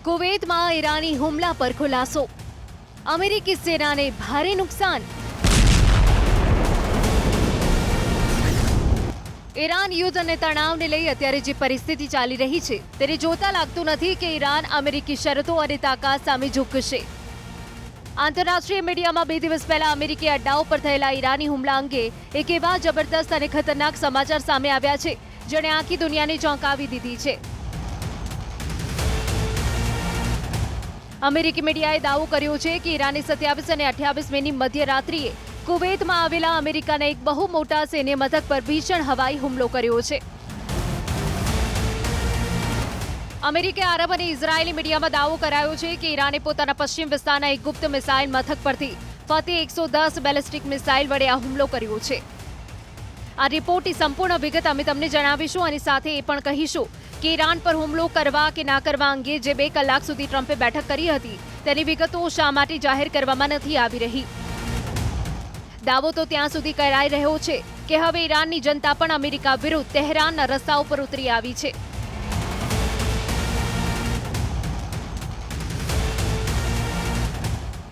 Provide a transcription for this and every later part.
કુવૈતમાં ઈરાની હુમલા પર ખુલાસો, અમેરિકી સેનાને ભારે નુકસાન। ઈરાન યુદ્ધ અને તણાવને લઈ અત્યારે જે પરિસ્થિતિ ચાલી રહી છે તેને જોતા લાગતું નથી કે ઈરાન અમેરિકી શરતો અને તાકાત સામે ઝૂકશે। આંતરરાષ્ટ્રીય મીડિયામાં 2 દિવસ પહેલા અમેરિકી અડ્ડાઓ પર થયેલા ઈરાની હુમલા અંગે એક એવા જબરદસ્ત અને ખતરનાક સમાચાર સામે આવ્યા છે જેણે આખી દુનિયાને ચોંકાવી દીધી છે। અમેરિકી મીડિયાએ દાવો કર્યો છે કે ઈરાને 27 અને 28 મેની મધ્યરાત્રિએ કુવૈતમાં આવેલા અમેરિકાના એક બહુ મોટા સૈન્ય મથક પર ભીષણ હવાઈ હુમલો કર્યો છે। અમેરિકી, આરબ અને ઇઝરાયેલી મીડિયામાં દાવો કરાયો છે કે ઈરાને પોતાના પશ્ચિમ વિસ્તારના એક ગુપ્ત મિસાઇલ મથક પરથી ફતેહ 110 બેલિસ્ટિક મિસાઇલ વડે આ હુમલો કર્યો છે। આ રિપોર્ટની સંપૂર્ણ વિગત અમે તમને જણાવીશું અને સાથે એ પણ કહીશું કે ઈરાન પર હુમલો કરવા કે ના કરવા અંગે જે 2 કલાક સુધી ટ્રમ્પે બેઠક કરી હતી તેની વિગતો શા માટે જાહેર કરવામાં નથી આવી રહી। દાવો તો ત્યાં સુધી કરાઈ રહ્યો છે કે હવે ઈરાનની જનતા પણ અમેરિકા વિરુદ્ધ તહેરાનના રસ્તા ઉપર ઉતરી આવી છે।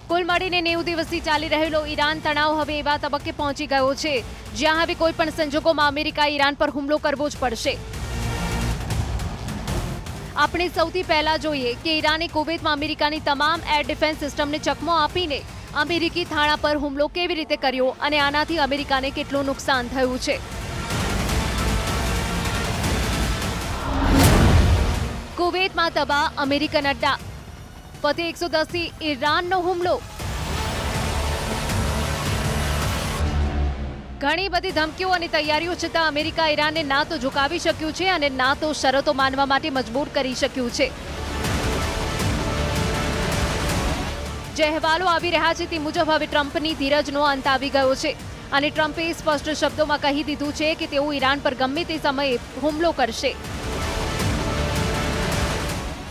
કુલ મળીને 90 દિવસથી ચાલી રહેલો ઈરાન તણાવ હવે એવા તબક્કે પહોંચી ગયો છે જ્યાં હવે કોઈ પણ સંજોગોમાં અમેરિકા ઈરાન પર હુમલો કરવો જ પડશે। આપણે સૌથી પહેલા જોઈએ કે ઈરાને કુવૈતમાં અમેરિકાની તમામ એર ડિફેન્સ સિસ્ટમને ચકમો આપીને અમેરિકી થાણા પર હુમલો કેવી રીતે કર્યો અને આનાથી અમેરિકાને કેટલું નુકસાન થયું છે। કુવૈતમાં તબાહ અમેરિકન અડ્ડા, ફતેહ 110 થી ઈરાનનો હુમલો। ઘણી બધી ધમકીઓ અને તૈયારીઓ છતાં અમેરિકા ઈરાનને ના તો ઝુકાવી શક્યું છે અને ના તો શરતો માનવા માટે મજબૂર કરી શક્યું છે। જે અહેવાલો આવી રહ્યા છે તે મુજબ હવે ટ્રમ્પની ધીરજનો અંત આવી ગયો છે અને ટ્રમ્પે સ્પષ્ટ શબ્દોમાં કહી દીધું છે કે તેઓ ઈરાન પર ગમે તે સમયે હુમલો કરશે।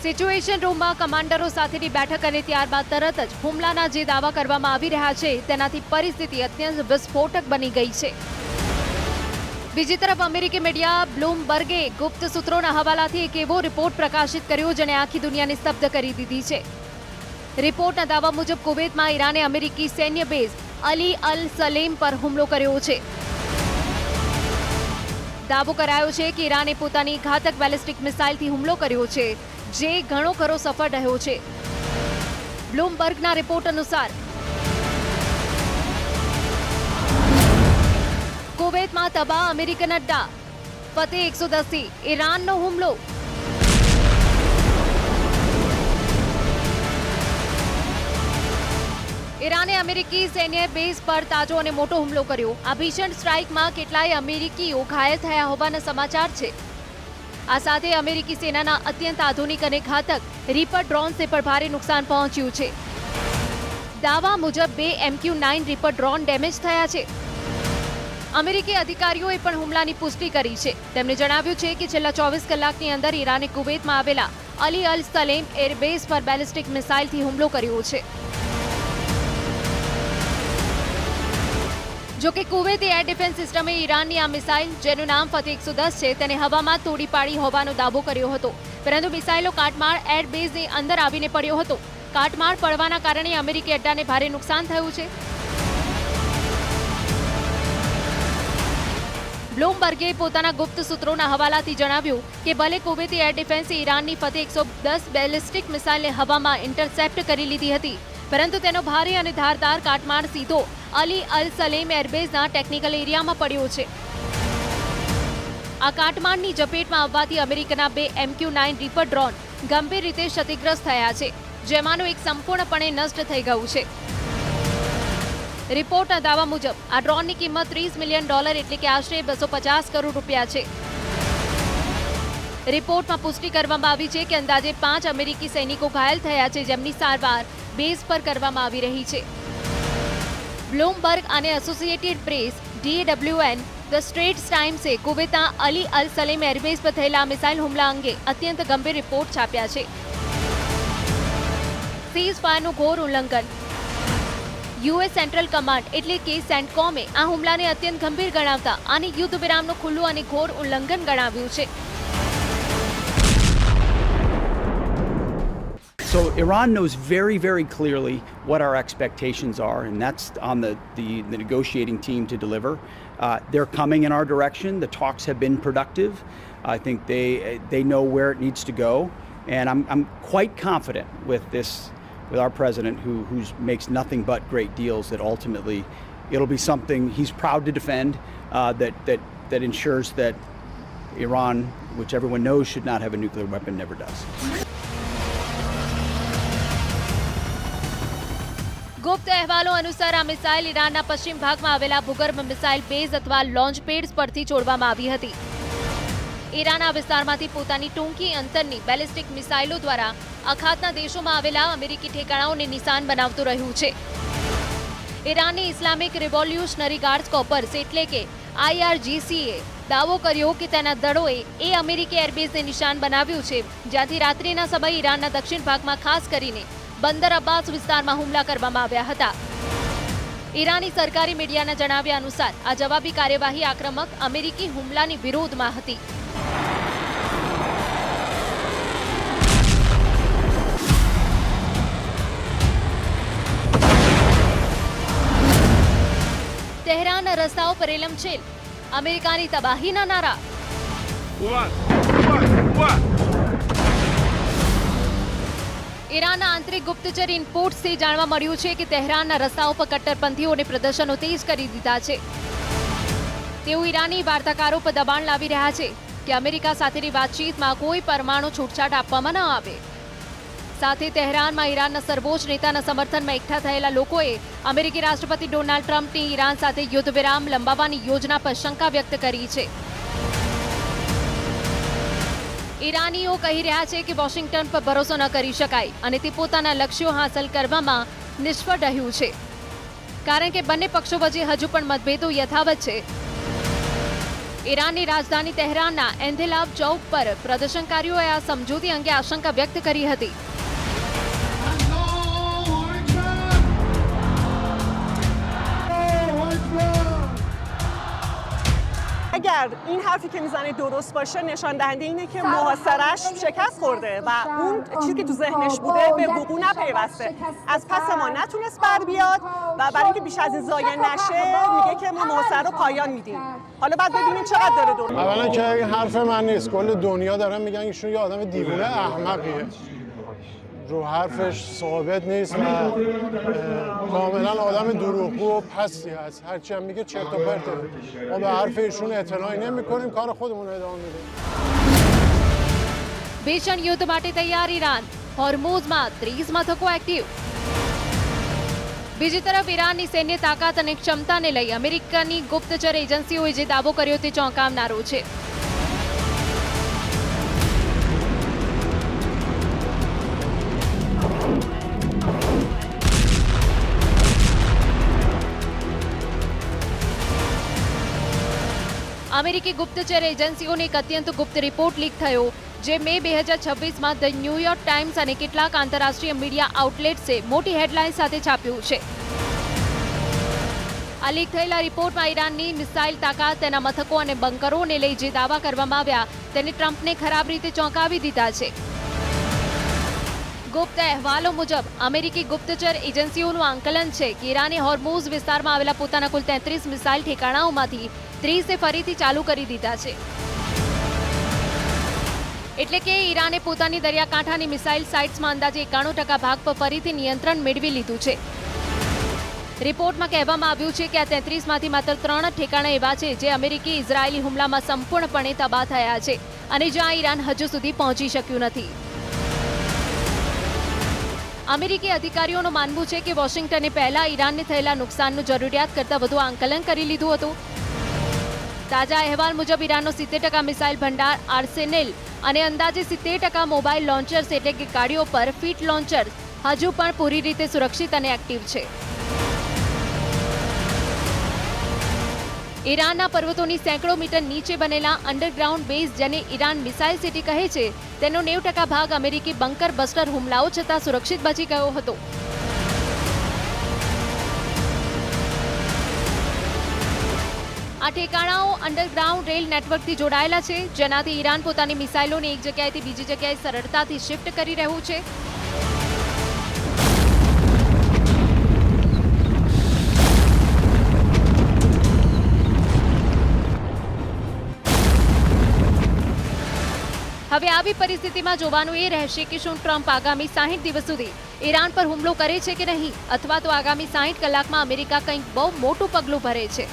સિચ્યુએશન રૂમમાં કમાન્ડરો સાથેની બેઠક અને ત્યારબાદ તરત જ હુમલાના જે દાવા કરવામાં આવી રહ્યા છે તેનાથી પરિસ્થિતિ અત્યંત વિસ્ફોટક બની ગઈ છે। બીજી તરફ અમેરિકી મીડિયા બ્લૂમબર્ગે ગુપ્ત સૂત્રોના હવાલાથી એક એવો રિપોર્ટ પ્રકાશિત કર્યો જેણે આખી દુનિયાને સ્તબ્ધ કરી દીધી છે। રિપોર્ટના દાવા મુજબ કુવૈતમાં ઈરાને અમેરિકી સૈન્ય બેઝ અલી અલ સલેમ પર હુમલો કર્યો છે। દાવો કરાયો છે કે ઈરાને પોતાની ઘાતક બેલિસ્ટિક મિસાઇલથી હુમલો કર્યો છે જે ઘણો ખરો સફળ રહ્યો છે। બ્લૂમબર્ગના રિપોર્ટ અનુસાર કુવૈતમાં તબાહ અમેરિકન અડ્ડા, ફતેહ 110 થી ઈરાનનો હુમલો। ઈરાને અમેરિકી સૈન્ય બેઝ પર તાજો અને મોટો હુમલો કર્યો। આ ભીષણ સ્ટ્રાઇકમાં કેટલાય અમેરિકીઓ ઘાયલ થયા હોવાના સમાચાર છે। આ સાથે અમેરિકી સેનાના અત્યંત આધુનિક અને ઘાતક રીપર ડ્રોનને પણ ભારે નુકસાન પહોંચ્યું છે। દાવા મુજબ 2 MQ-9 રીપર ડ્રોન ડેમેજ થયા છે। અમેરિકી અધિકારીઓએ પણ હુમલાની પુષ્ટિ કરી છે। તેમણે જણાવ્યું છે કે છેલ્લા 24 કલાકની અંદર ઈરાને કુવૈતમાં આવેલા અલી અલ સલેમ એરબેઝ પર બેલિસ્ટિક મિસાઇલથી હુમલો કર્યો છે। જોકે કુવૈતી એર ડિફેન્સ સિસ્ટમે ઈરાનની આ મિસાઇલ જેનું નામ ફતેહ 110 છે તેને હવામાં તોડી પાડી હોવાનો દાવો કર્યો હતો, પરંતુ મિસાઇલો કાટમાળ એરબેઝની અંદર આવીને પડ્યો હતો। કાટમાળ પડવાના કારણે અમેરિકી અડ્ડાને ભારે નુકસાન થયું છે। બ્લૂમબર્ગે પોતાના ગુપ્ત સૂત્રોના હવાલાથી જણાવ્યું કે ભલે કુવૈતી એર ડિફેન્સે ઈરાનની ફતેહ 110 બેલિસ્ટિક મિસાઇલને હવામાં ઇન્ટરસેપ્ટ કરી લીધી હતી, પરંતુ તેનો ભારે અને ધારદાર કાટમાળ સીધો અલી અલ સલેમ એરબેઝના ટેકનિકલ એરિયામાં પડ્યો છે। આ કાટમાળની ઝપેટમાં આવવાથી અમેરિકાના 2 MQ-9 રીપર ડ્રોન ગંભીર રીતે ક્ષતિગ્રસ્ત થયા છે, જેમાંનું એક સંપૂર્ણપણે નષ્ટ થઈ ગયું છે। રિપોર્ટના દાવા મુજબ આ ડ્રોનની કિંમત $30 મિલિયન એટલે કે આશરે 250 કરોડ રૂપિયા છે। રિપોર્ટમાં પુષ્ટિ કરવામાં આવી છે કે અંદાજે 5 અમેરિકી સૈનિકો ઘાયલ થયા છે જેમની સારવાર બેઝ પર કરવામાં આવી રહી છે। બ્લૂમબર્ગ અને Associated Press, DWN, the Straits ટાઇમ્સે કુવૈતના અલી અલ સલેમ એરબેઝ પર થયેલા મિસાઇલ હુમલા અંગે અત્યંત ગંભીર રિપોર્ટ છાપ્યા છે। સીઝ ફાયરનું ઘોર ઉલ્લંઘન। યુએસ સેન્ટ્રલ કમાન્ડ એટલે કે સેન્ટકોમે આ હુમલાને અત્યંત ગંભીર ગણાવતા આને યુદ્ધ વિરામનું ખુલ્લું અને ઘોર ઉલ્લંઘન ગણાવ્યું છે. So Iran knows very, very clearly what our expectations are, and that's on the negotiating team to deliver. They're coming in our direction. The talks have been productive. I think they know where it needs to go, and I'm quite confident with our president, who makes nothing but great deals. That ultimately, it'll be something he's proud to defend. That ensures that Iran, which everyone knows should not have a nuclear weapon, never does. ગુપ્ત અહેવાલો અનુસાર આ missile ઈરાનના પશ્ચિમ ભાગમાં આવેલા ભૂગર્ભ missile base અથવા launch pads પરથી છોડવામાં આવી હતી. ઈરાન આ વિસ્તારમાંથી પોતાની ટૂંકી અંતરની બેલિસ્ટિક મિસાઇલો દ્વારા અખાતના દેશોમાં આવેલા અમેરિકી ઠેકાણાઓને નિશાન બનાવતું રહ્યું છે. ઈરાનની ઇસ્લામિક રિવોલ્યુશનરી ગાર્ડ્સ કોર્પ્સ એટલે કે IRGCએ દાવો કર્યો કે તેના દળોએ એ અમેરિકી એરબેઝને નિશાન બનાવ્યું છે જ્યાંથી રાત્રિના સમયે ઈરાનના દક્ષિણ ભાગમાં ખાસ કરીને બંદર અબ્બાસ વિસ્તારમાં હુમલા કરવામાં આવ્યા હતા. ઈરાની સરકારી મીડિયાના જણાવ્યા અનુસાર આ જવાબી કાર્યવાહી આક્રમક અમેરિકી હુમલાની વિરોધમાં હતી. તહેરાનના રસ્તાઓ પર રેલમછેલ, અમેરિકાની તબાહીના નારા. ઈરાનના આંતરિક ગુપ્તચર ઇનપુટ્સથી જાણવા મળ્યું છે કે તહેરાનના રસ્તાઓ પર કટ્ટરપંથીઓને પ્રદર્શનો તેજ કરી દીધા છે. તેઓ ઈરાની વાર્તાકારો પર દબાણ લાવી રહ્યા છે કે અમેરિકા સાથેની વાતચીતમાં કોઈ પરમાણુ છૂટછાટ આપવામાં ન આવે. સાથે તહેરાનમાં ઈરાનના સર્વોચ્ચ નેતાના સમર્થનમાં એકઠા થયેલા લોકોએ અમેરિકી રાષ્ટ્રપતિ ડોનાલ્ડ ટ્રમ્પની ઈરાન સાથે યુદ્ધ વિરામ લંબાવવાની યોજના પર શંકા વ્યક્ત કરી છે. ઈરાનીઓ કહી રહ્યા છે કે વોશિંગ્ટન પર ભરોસો ન કરી શકાય અને તે પોતાના લક્ષ્યો હાંસલ કરવામાં નિષ્ફળ રહ્યું છે, કારણ કે બંને પક્ષો વચ્ચે હજુ પણ મતભેદો યથાવત છે. ઈરાનની રાજધાની તહેરાનના એન્ધેલાબ ચોક પર પ્રદર્શનકારીઓએ આ સમજૂતી અંગે આશંકા વ્યક્ત કરી હતી. اگر این حرفی که میزنه درست باشه نشان دهنده اینه که محاصره‌اش شکست خورده و اون چیزی که تو ذهنش بوده به وقوع نپیوسته. از پس ما نتونست بر بیاد و برای اینکه بیش از این ضایع نشه میگه که ما محاصره رو پایان میدیم. حالا بعد ببینیم چقدر داره درست. اولا که این حرف من نیست، کل دنیا دارن میگن ایشون یه آدم دیوونه احمقیه. رو حرفش ثابت نیست و کاملا آدم دروغگو و پستی هست. هرچی هم میگه چرت و پرته. ما به حرف ایشون اعتنایی نمی‌کنیم، کار خودمون ادامه میدیم. ભીષણ યુદ્ધ માટે તૈયાર ઈરાન, હોર્મુઝમાં 30 મથકો એક્ટિવ. બીજી તરફ ઈરાનની સૈન્ય તાકાત અને ક્ષમતાને લઈ અમેરિકાની ગુપ્તચર એજન્સીઓએ જે દાવો કર્યો તે ચોંકાવનારો છે. અમેરિકી ગુપ્તચર એજન્સીઓને એક અત્યંત ગુપ્ત રિપોર્ટ લીક થયો, જે મે 2026માં ધ ન્યૂયોર્ક ટાઈમ્સ અને કેટલાક આંતરરાષ્ટ્રીય મીડિયા આઉટલેટ્સે મોટી હેડલાઇન સાથે છાપ્યું છે. આ લીક થયેલા રિપોર્ટમાં ઈરાનની મિસાઇલ તાકાત, તેના મથકો અને બંકરોને લઈ જે દાવા કરવામાં આવ્યા તેને ટ્રમ્પને ખરાબ રીતે ચોંકાવી દીધા છે. ગુપ્ત અહેવાલો મુજબ અમેરિકી ગુપ્તચર એજન્સીઓનું આંકલન છે કે ઈરાને હોર્મુઝ વિસ્તારમાં આવેલા પોતાના કુલ 33 મિસાઇલ ઠેકાણાઓમાંથી 30 ફરીથી ચાલુ કરી દીધા છે. એટલે કે ઈરાને પોતાની દરિયાકાંઠાની મિસાઇલ સાઇટ્સમાં અંદાજે 91% ભાગ પર ફરીથી નિયંત્રણ મેળવી લીધું છે. રિપોર્ટમાં કહેવામાં આવ્યું છે કે આ 33માંથી માત્ર 3 ઠેકાણા એવા છે જે અમેરિકી ઇઝરાયેલી હુમલામાં સંપૂર્ણપણે તબાહ થયા છે અને જ્યાં ઈરાન હજુ સુધી પહોંચી શક્યું નથી. અમેરિકી અધિકારીઓનું માનવું છે કે વોશિંગ્ટને પહેલા ઈરાનને થયેલા નુકસાનનું જરૂરિયાત કરતાં વધુ આંકલન કરી લીધું હતું. તાજા અહેવાલ મુજબ ઈરાનનો 70% મિસાઇલ ભંડાર, આર્સેનેલ અને અંદાજે 70% મોબાઈલ લોન્ચર્સ એટલે કે ગાડીઓ પર ફિટ લોન્ચર્સ હજુ પણ પૂરી રીતે સુરક્ષિત અને એક્ટિવ છે. ઈરાનના પર્વતોની સેંકડો મીટર નીચે બનેલા અંડરગ્રાઉન્ડ બેઝ, જેને ઈરાન મિસાઇલ સિટી કહે છે, તેનો 90% ભાગ અમેરિકી બંકર બસ્ટર હુમલાઓ છતાં સુરક્ષિત બચી ગયો હતો. આ ઠેકાણાઓ અંડરગ્રાઉન્ડ રેલ નેટવર્કથી જોડાયેલા છે, જેનાથી ઈરાન પોતાની મિસાઇલોને એક જગ્યાએથી બીજી જગ્યાએ સરળતાથી શિફ્ટ કરી રહ્યું છે. હવે આવી પરિસ્થિતિમાં જોવાનું એ રહેશે કે શું ટ્રમ્પ આગામી 60 દિવસ સુધી ઈરાન પર હુમલો કરે છે કે નહીં, અથવા તો આગામી 60 કલાકમાં અમેરિકા કંઈક બહુ મોટું પગલું ભરે છે.